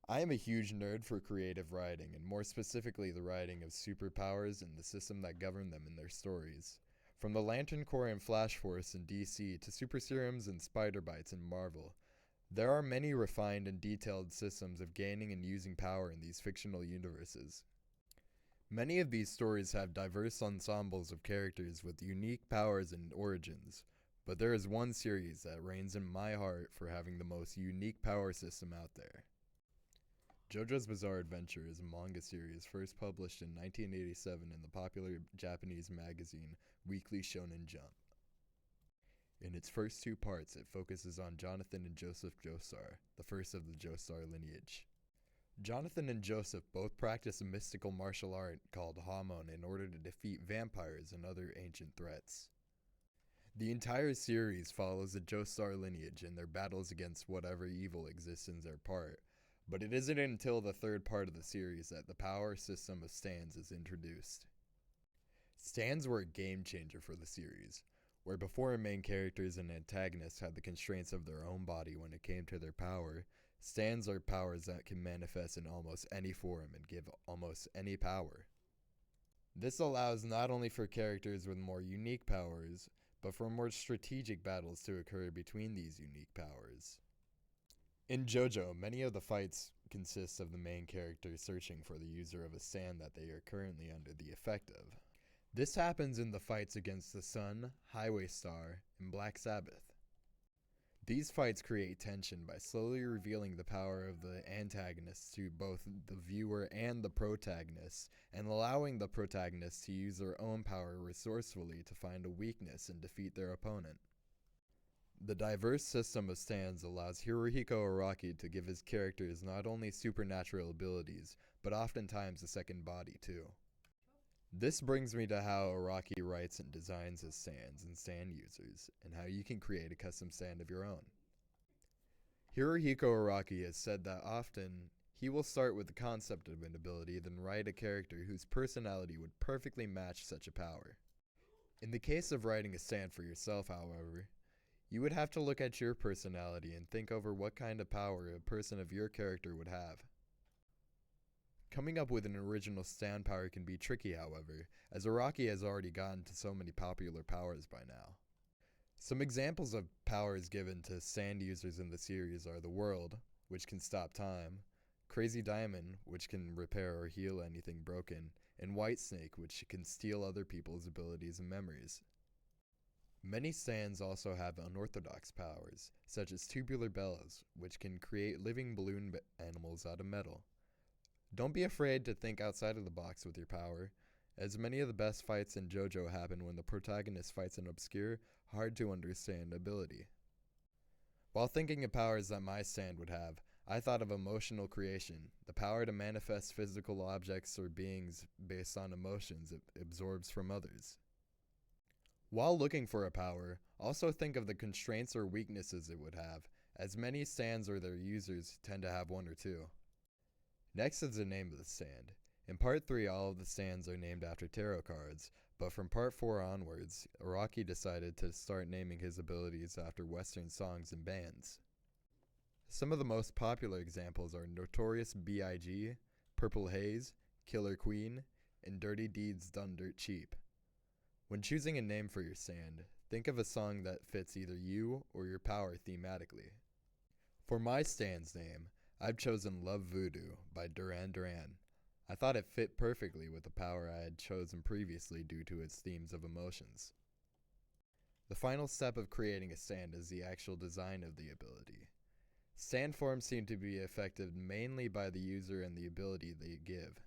I am a huge nerd for creative writing, and more specifically, the writing of superpowers and the system that govern them in their stories. From the Lantern Corps and Flash Force in DC to Super Serums and Spider Bites in Marvel, there are many refined and detailed systems of gaining and using power in these fictional universes. Many of these stories have diverse ensembles of characters with unique powers and origins, but there is one series that reigns in my heart for having the most unique power system out there. JoJo's Bizarre Adventure is a manga series first published in 1987 in the popular Japanese magazine Weekly Shonen Jump. In its first two parts, it focuses on Jonathan and Joseph Joestar, the first of the Joestar lineage. Jonathan and Joseph both practice a mystical martial art called Hamon in order to defeat vampires and other ancient threats. The entire series follows the Joestar lineage and their battles against whatever evil exists in their part, but it isn't until the third part of the series that the power system of stands is introduced. Stands were a game changer for the series, where before main characters and antagonists had the constraints of their own body when it came to their power, stands are powers that can manifest in almost any form and give almost any power. This allows not only for characters with more unique powers, but for more strategic battles to occur between these unique powers. In JoJo, many of the fights consist of the main character searching for the user of a stand that they are currently under the effect of. This happens in the fights against the Sun, Highway Star, and Black Sabbath. These fights create tension by slowly revealing the power of the antagonists to both the viewer and the protagonist, and allowing the protagonists to use their own power resourcefully to find a weakness and defeat their opponent. The diverse system of stands allows Hirohiko Araki to give his characters not only supernatural abilities, but oftentimes a second body too. This brings me to how Araki writes and designs his stands and stand users, and how you can create a custom stand of your own. Hirohiko Araki has said that often he will start with the concept of an ability, then write a character whose personality would perfectly match such a power. In the case of writing a stand for yourself, however, you would have to look at your personality and think over what kind of power a person of your character would have. Coming up with an original stand power can be tricky, however, as Araki has already gotten to so many popular powers by now. Some examples of powers given to stand users in the series are the World, which can stop time, Crazy Diamond, which can repair or heal anything broken, and Whitesnake, which can steal other people's abilities and memories. Many stands also have unorthodox powers, such as Tubular Bells, which can create living balloon animals out of metal. Don't be afraid to think outside of the box with your power, as many of the best fights in JoJo happen when the protagonist fights an obscure, hard to understand ability. While thinking of powers that my stand would have, I thought of emotional creation, the power to manifest physical objects or beings based on emotions it absorbs from others. While looking for a power, also think of the constraints or weaknesses it would have, as many stands or their users tend to have one or two. Next is the name of the stand. In Part 3, all of the stands are named after tarot cards, but from Part 4 onwards, Araki decided to start naming his abilities after Western songs and bands. Some of the most popular examples are Notorious B.I.G., Purple Haze, Killer Queen, and Dirty Deeds Done Dirt Cheap. When choosing a name for your stand, think of a song that fits either you or your power thematically. For my stand's name, I've chosen Love Voodoo by Duran Duran. I thought it fit perfectly with the power I had chosen previously due to its themes of emotions. The final step of creating a stand is the actual design of the ability. Stand forms seem to be affected mainly by the user and the ability they give.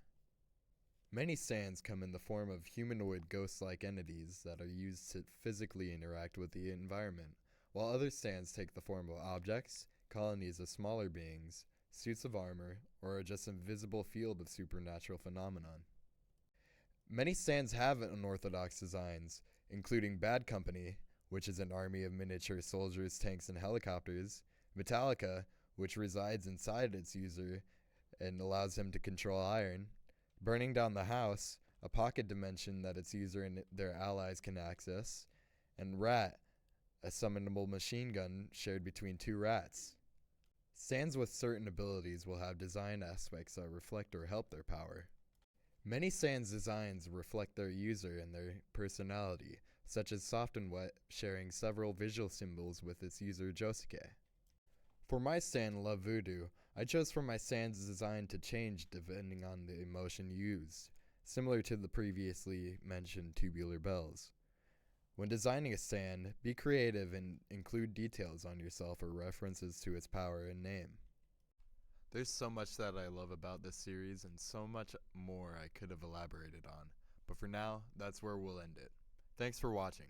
Many stands come in the form of humanoid ghost-like entities that are used to physically interact with the environment, while other stands take the form of objects, colonies of smaller beings, suits of armor, or just an invisible field of supernatural phenomenon. Many stands have unorthodox designs, including Bad Company, which is an army of miniature soldiers, tanks, and helicopters, Metallica, which resides inside its user and allows him to control iron, Burning Down the House, a pocket dimension that its user and their allies can access, and Rat, a summonable machine gun shared between two rats. Sands with certain abilities will have design aspects that reflect or help their power. Many Sans designs reflect their user and their personality, such as Soft and Wet sharing several visual symbols with its user Josuke. For my San Love Voodoo, I chose for my Sans design to change depending on the emotion used, similar to the previously mentioned Tubular Bells. When designing a San, be creative and include details on yourself or references to its power and name. There's so much that I love about this series and so much more I could have elaborated on, but for now, that's where we'll end it. Thanks for watching.